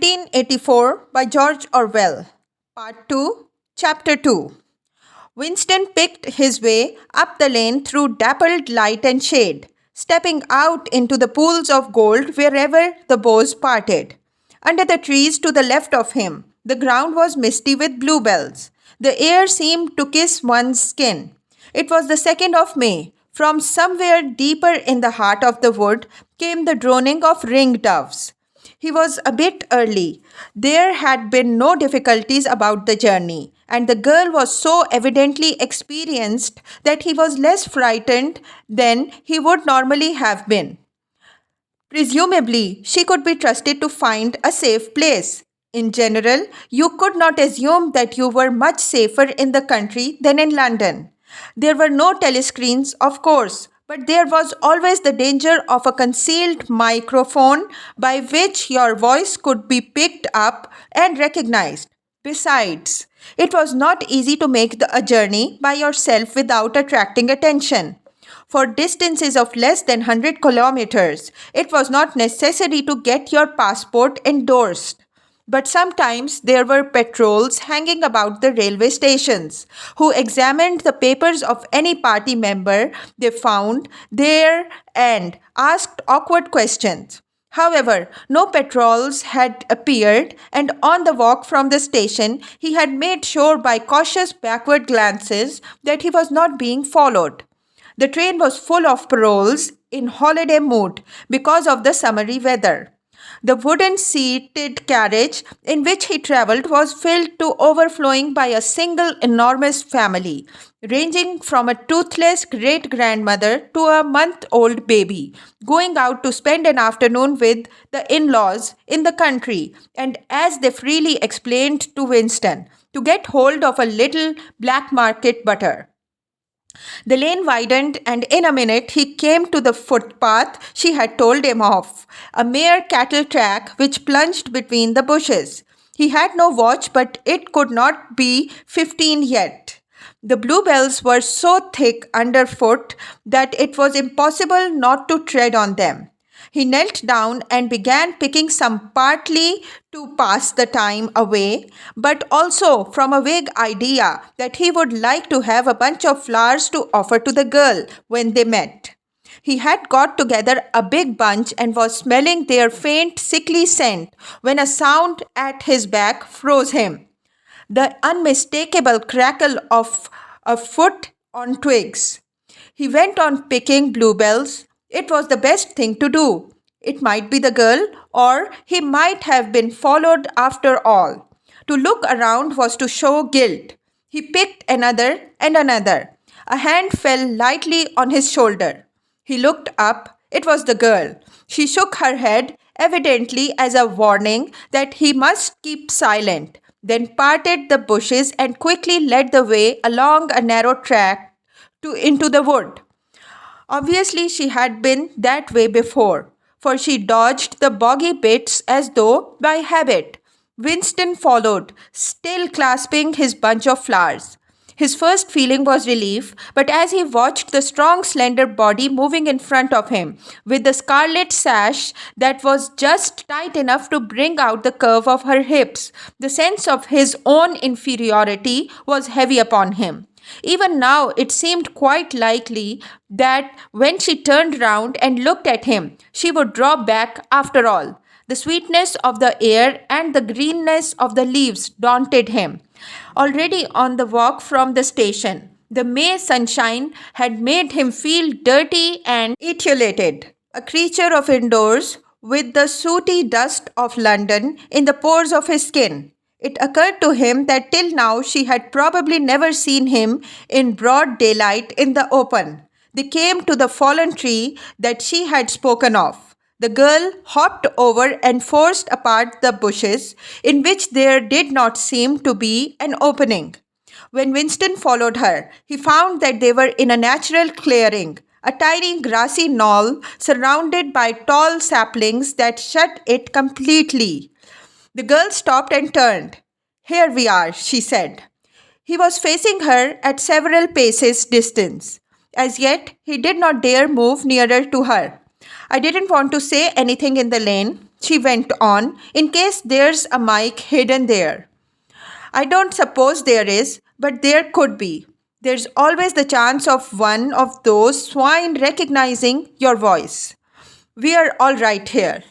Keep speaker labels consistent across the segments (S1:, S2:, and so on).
S1: 1984 by George Orwell. Part 2, Chapter 2. Winston picked his way up the lane through dappled light and shade, stepping out into the pools of gold wherever the boughs parted. Under the trees to the left of him, the ground was misty with bluebells. The air seemed to kiss one's skin. It was the 2nd of May. From somewhere deeper in the heart of the wood came the droning of ringed doves. He was a bit early. There had been no difficulties about the journey, and the girl was so evidently experienced that he was less frightened than he would normally have been. Presumably, she could be trusted to find a safe place. In general, you could not assume that you were much safer in the country than in London. There were no telescreens, of course, but there was always the danger of a concealed microphone by which your voice could be picked up and recognized. Besides, it was not easy to make a journey by yourself without attracting attention. For distances of less than 100 kilometers, it was not necessary to get your passport endorsed. But sometimes there were patrols hanging about the railway stations who examined the papers of any party member they found there and asked awkward questions. However, no patrols had appeared, and on the walk from the station, he had made sure by cautious backward glances that he was not being followed. The train was full of paroles in holiday mood because of the summery weather. The wooden-seated carriage in which he travelled was filled to overflowing by a single enormous family, ranging from a toothless great-grandmother to a month-old baby, going out to spend an afternoon with the in-laws in the country, and as they freely explained to Winston, to get hold of a little black market butter. The lane widened, and in a minute he came to the footpath she had told him of, a mere cattle track which plunged between the bushes. He had no watch, but it could not be 15 yet. The bluebells were so thick underfoot that it was impossible not to tread on them. He knelt down and began picking some, partly to pass the time away, but also from a vague idea that he would like to have a bunch of flowers to offer to the girl when they met. He had got together a big bunch and was smelling their faint, sickly scent when a sound at his back froze him. The unmistakable crackle of a foot on twigs. He went on picking bluebells. It was the best thing to do. It might be the girl, or he might have been followed after all. To look around was to show guilt. He picked another and another. A hand fell lightly on his shoulder. He looked up. It was the girl. She shook her head, evidently as a warning that he must keep silent, then parted the bushes and quickly led the way along a narrow track into the wood. Obviously, she had been that way before, for she dodged the boggy bits as though by habit. Winston followed, still clasping his bunch of flowers. His first feeling was relief, but as he watched the strong, slender body moving in front of him, with the scarlet sash that was just tight enough to bring out the curve of her hips, the sense of his own inferiority was heavy upon him. Even now, it seemed quite likely that when she turned round and looked at him, she would draw back after all. The sweetness of the air and the greenness of the leaves daunted him. Already on the walk from the station, the May sunshine had made him feel dirty and etiolated, a creature of indoors with the sooty dust of London in the pores of his skin. It occurred to him that till now she had probably never seen him in broad daylight in the open. They came to the fallen tree that she had spoken of. The girl hopped over and forced apart the bushes, in which there did not seem to be an opening. When Winston followed her, he found that they were in a natural clearing, a tiny grassy knoll surrounded by tall saplings that shut it completely. The girl stopped and turned. "Here we are," she said. He was facing her at several paces' distance. As yet, he did not dare move nearer to her. "I didn't want to say anything in the lane," she went on, in case there's a mic hidden there. I don't suppose there is, but there could be. There's always the chance of one of those swine recognizing your voice. We are all right here.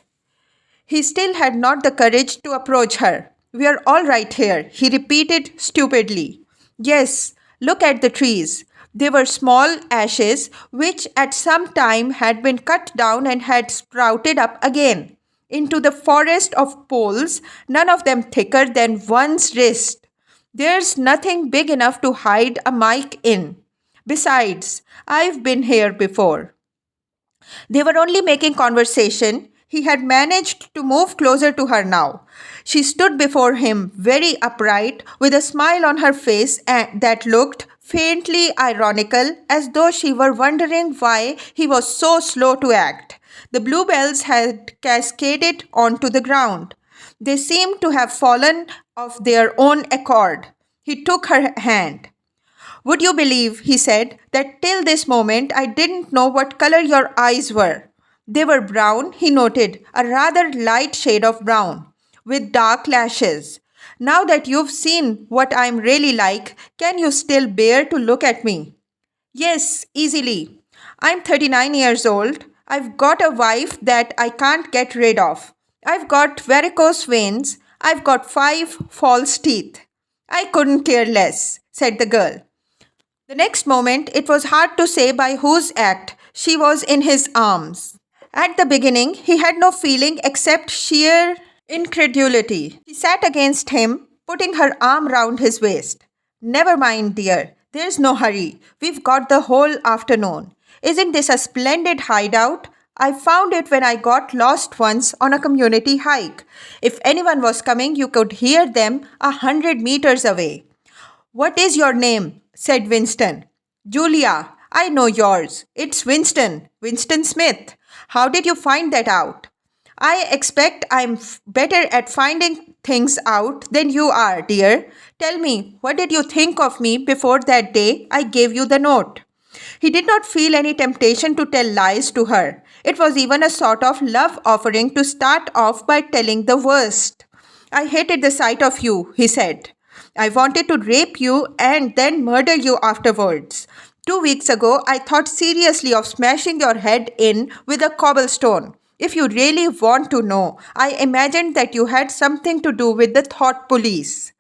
S1: He still had not the courage to approach her. We are all right here, he repeated stupidly. Yes, look at the trees. They were small ashes which at some time had been cut down and had sprouted up again into the forest of poles, none of them thicker than one's wrist. There's nothing big enough to hide a mic in. Besides, I've been here before. They were only making conversation. He had managed to move closer to her now. She stood before him, very upright, with a smile on her face that looked faintly ironical, as though she were wondering why he was so slow to act. The bluebells had cascaded onto the ground. They seemed to have fallen of their own accord. He took her hand. Would you believe, he said, that till this moment I didn't know what color your eyes were? They were brown, he noted, a rather light shade of brown, with dark lashes. Now that you've seen what I'm really like, can you still bear to look at me? Yes, easily. I'm 39 years old. I've got a wife that I can't get rid of. I've got varicose veins. I've got 5 false teeth. I couldn't care less, said the girl. The next moment, it was hard to say by whose act she was in his arms. At the beginning, he had no feeling except sheer incredulity. She sat against him, putting her arm round his waist. Never mind, dear. There's no hurry. We've got the whole afternoon. Isn't this a splendid hideout? I found it when I got lost once on a community hike. If anyone was coming, you could hear them 100 meters away. What is your name? Said Winston. Julia. I know yours. It's Winston. Winston Smith. How did you find that out? I expect I'm better at finding things out than you are, dear. Tell me, what did you think of me before that day I gave you the note? He did not feel any temptation to tell lies to her. It was even a sort of love offering to start off by telling the worst. I hated the sight of you, he said. I wanted to rape you and then murder you afterwards. 2 weeks ago, I thought seriously of smashing your head in with a cobblestone. If you really want to know, I imagined that you had something to do with the thought police.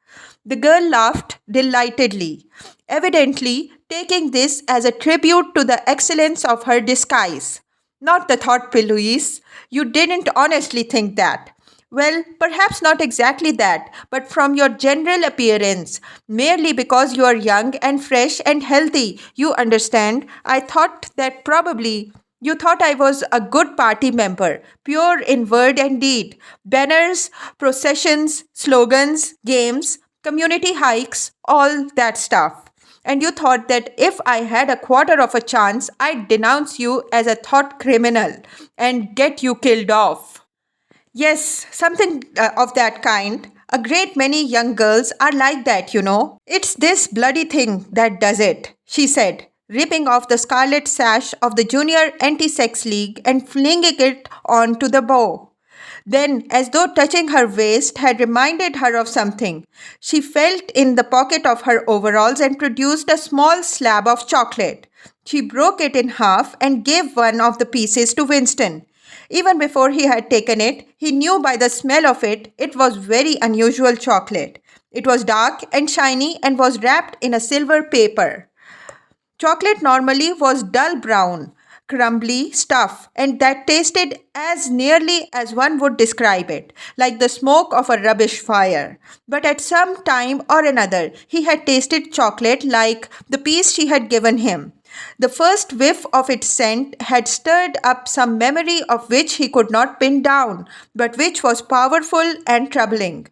S1: The girl laughed delightedly, evidently taking this as a tribute to the excellence of her disguise. Not the thought police. You didn't honestly think that. Well, perhaps not exactly that, but from your general appearance, merely because you are young and fresh and healthy, you understand, I thought that probably you thought I was a good party member, pure in word and deed. Banners, processions, slogans, games, community hikes, all that stuff. And you thought that if I had a quarter of a chance, I'd denounce you as a thought criminal and get you killed off. Yes, something of that kind. A great many young girls are like that, you know. It's this bloody thing that does it, she said, ripping off the scarlet sash of the Junior Anti-Sex League and flinging it onto the bow. Then, as though touching her waist had reminded her of something, she felt in the pocket of her overalls and produced a small slab of chocolate. She broke it in half and gave one of the pieces to Winston. Even before he had taken it, he knew by the smell of it, it was very unusual chocolate. It was dark and shiny and was wrapped in a silver paper. Chocolate normally was dull brown, crumbly stuff, and that tasted as nearly as one would describe it, like the smoke of a rubbish fire. But at some time or another, he had tasted chocolate like the piece she had given him. The first whiff of its scent had stirred up some memory of which he could not pin down, but which was powerful and troubling.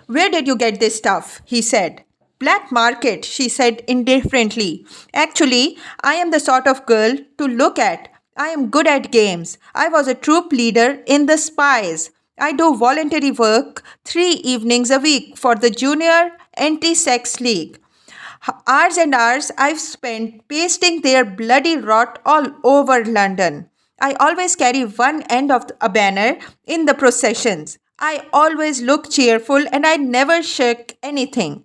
S1: Where did you get this stuff? He said. Black market, she said indifferently. Actually, I am the sort of girl to look at. I am good at games. I was a troop leader in the Spies. I do voluntary work 3 evenings a week for the Junior Anti-Sex League. Hours and hours I've spent pasting their bloody rot all over London. I always carry one end of a banner in the processions. I always look cheerful and I never shirk anything.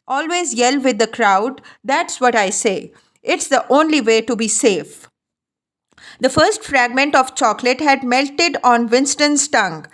S1: Always yell with the crowd, that's what I say. It's the only way to be safe. The first fragment of chocolate had melted on Winston's tongue.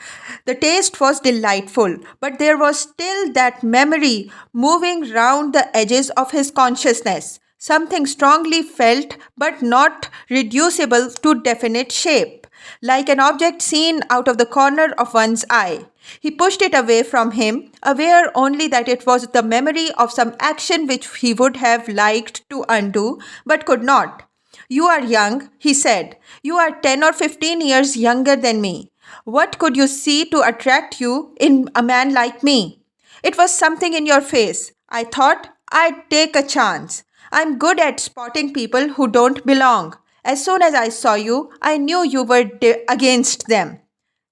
S1: The taste was delightful, but there was still that memory moving round the edges of his consciousness. Something strongly felt but not reducible to definite shape, like an object seen out of the corner of one's eye. He pushed it away from him, aware only that it was the memory of some action which he would have liked to undo, but could not. You are young, he said. You are 10 or 15 years younger than me. What could you see to attract you in a man like me? It was something in your face. I thought I'd take a chance. I'm good at spotting people who don't belong. As soon as I saw you, I knew you were against them.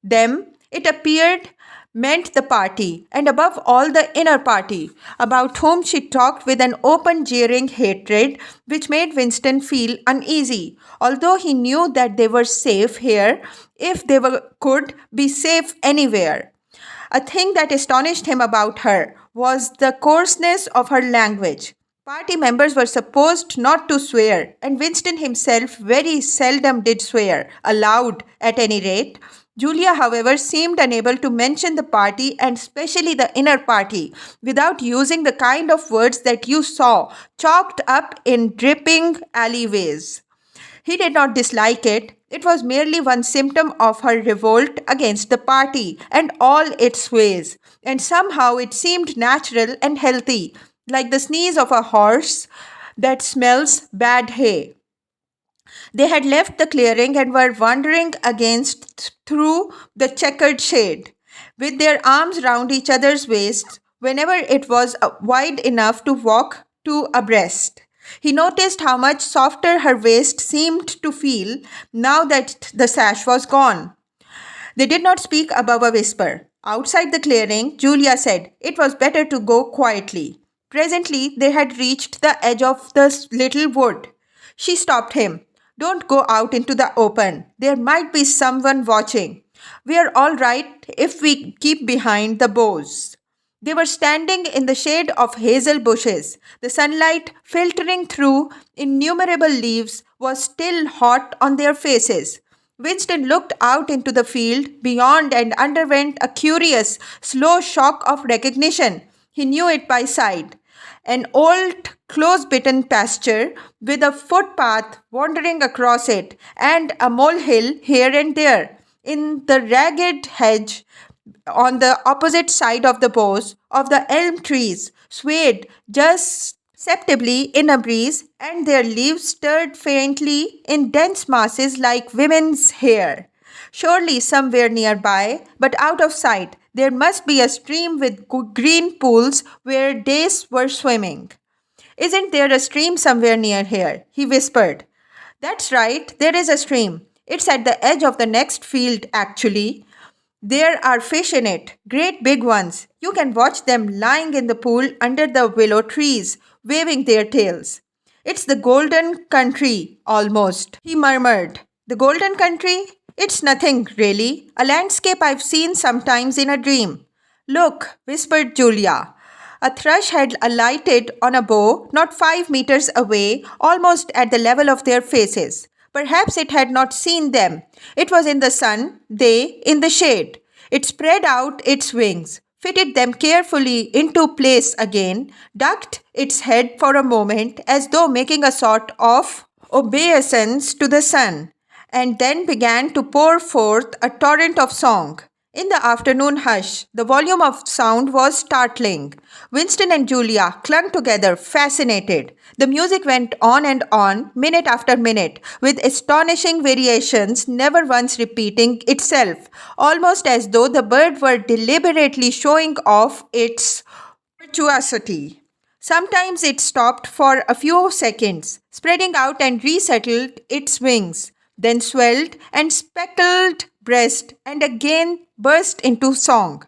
S1: Them, it appeared, meant the party, and above all the inner party, about whom she talked with an open, jeering hatred which made Winston feel uneasy, although he knew that they were safe here if could be safe anywhere. A thing that astonished him about her was the coarseness of her language. Party members were supposed not to swear, and Winston himself very seldom did swear, aloud at any rate. Julia, however, seemed unable to mention the party and especially the inner party without using the kind of words that you saw chalked up in dripping alleyways. He did not dislike it. It was merely one symptom of her revolt against the party and all its ways, and somehow it seemed natural and healthy, like the sneeze of a horse that smells bad hay. They had left the clearing and were wandering against through the checkered shade, with their arms round each other's waists whenever it was wide enough to walk two abreast. He noticed how much softer her waist seemed to feel now that the sash was gone. They did not speak above a whisper. Outside the clearing, Julia said it was better to go quietly. Presently, they had reached the edge of the little wood. She stopped him. Don't go out into the open. There might be someone watching. We are all right if we keep behind the boughs. They were standing in the shade of hazel bushes. The sunlight, filtering through innumerable leaves, was still hot on their faces. Winston looked out into the field beyond and underwent a curious, slow shock of recognition. He knew it by sight. An old, close-bitten pasture with a footpath wandering across it and a molehill here and there. In the ragged hedge on the opposite side of the boughs of the elm trees swayed just perceptibly in a breeze, and their leaves stirred faintly in dense masses like women's hair. Surely somewhere nearby, but out of sight, there must be a stream with green pools where dace were swimming. Isn't there a stream somewhere near here? He whispered. That's right, there is a stream. It's at the edge of the next field, actually. There are fish in it, great big ones. You can watch them lying in the pool under the willow trees, waving their tails. It's the golden country, almost, he murmured. The golden country? It's nothing, really. A landscape I've seen sometimes in a dream. Look, whispered Julia. A thrush had alighted on a bough not 5 meters away, almost at the level of their faces. Perhaps it had not seen them. It was in the sun, they in the shade. It spread out its wings, fitted them carefully into place again, ducked its head for a moment as though making a sort of obeisance to the sun, and then began to pour forth a torrent of song. In the afternoon hush, the volume of sound was startling. Winston and Julia clung together, fascinated. The music went on, minute after minute, with astonishing variations, never once repeating itself, almost as though the bird were deliberately showing off its virtuosity. Sometimes it stopped for a few seconds, spreading out and resettled its wings, then swelled and speckled breast and again burst into song.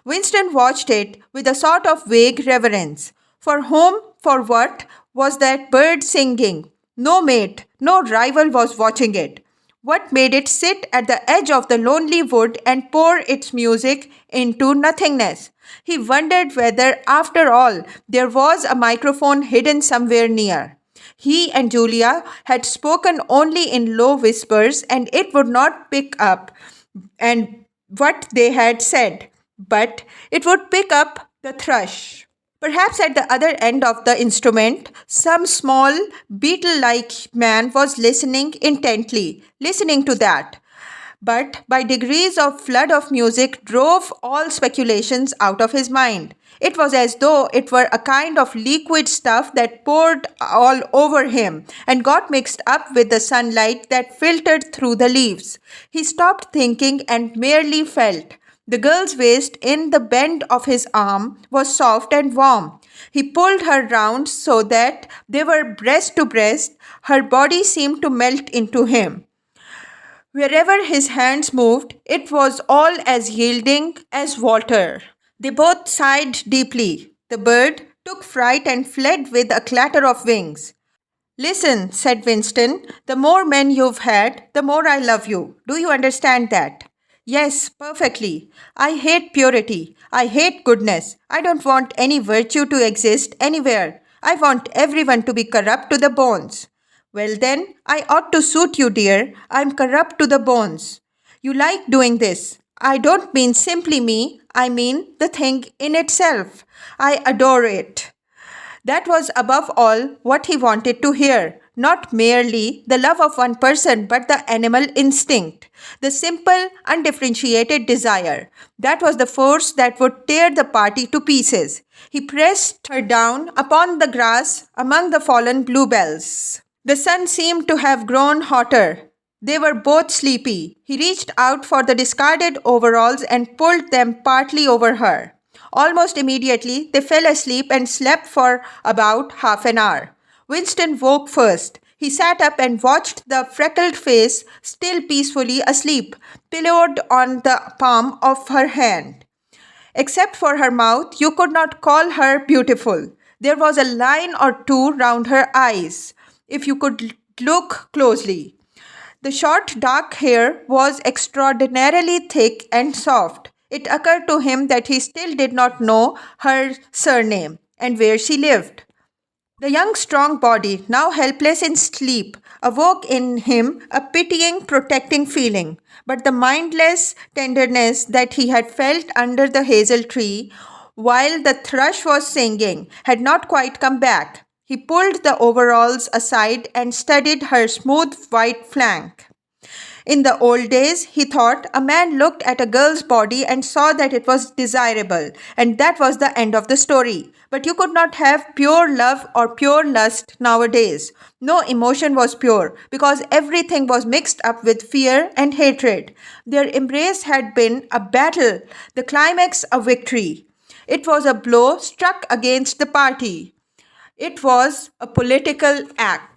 S1: Winston watched it with a sort of vague reverence. For whom, for what, was that bird singing? No mate, no rival was watching it. What made it sit at the edge of the lonely wood and pour its music into nothingness? He wondered whether, after all, there was a microphone hidden somewhere near. He and Julia had spoken only in low whispers and it would not pick up and what they had said, but it would pick up the thrush. Perhaps at the other end of the instrument, some small, beetle like man was listening intently, listening to that. But by degrees a flood of music drove all speculations out of his mind. It was as though it were a kind of liquid stuff that poured all over him and got mixed up with the sunlight that filtered through the leaves. He stopped thinking and merely felt. The girl's waist in the bend of his arm was soft and warm. He pulled her round so that they were breast to breast. Her body seemed to melt into him. Wherever his hands moved, it was all as yielding as water. They both sighed deeply. The bird took fright and fled with a clatter of wings. Listen, said Winston, the more men you've had, the more I love you. Do you understand that? Yes, perfectly. I hate purity. I hate goodness. I don't want any virtue to exist anywhere. I want everyone to be corrupt to the bones. Well, then, I ought to suit you, dear. I'm corrupt to the bones. You like doing this. I don't mean simply me, I mean the thing in itself. I adore it. That was above all what he wanted to hear. Not merely the love of one person, but the animal instinct, the simple, undifferentiated desire. That was the force that would tear the party to pieces. He pressed her down upon the grass among the fallen bluebells. The sun seemed to have grown hotter. They were both sleepy. He reached out for the discarded overalls and pulled them partly over her. Almost immediately, they fell asleep and slept for about half an hour. Winston woke first. He sat up and watched the freckled face, still peacefully asleep, pillowed on the palm of her hand. Except for her mouth, you could not call her beautiful. There was a line or two round her eyes, if you could look closely. The short dark hair was extraordinarily thick and soft. It occurred to him that he still did not know her surname and where she lived. The young strong body, now helpless in sleep, awoke in him a pitying, protecting feeling. But the mindless tenderness that he had felt under the hazel tree while the thrush was singing had not quite come back. He pulled the overalls aside and studied her smooth white flank. In the old days, he thought, a man looked at a girl's body and saw that it was desirable, and that was the end of the story. But you could not have pure love or pure lust nowadays. No emotion was pure, because everything was mixed up with fear and hatred. Their embrace had been a battle, the climax a victory. It was a blow struck against the party. It was a political act.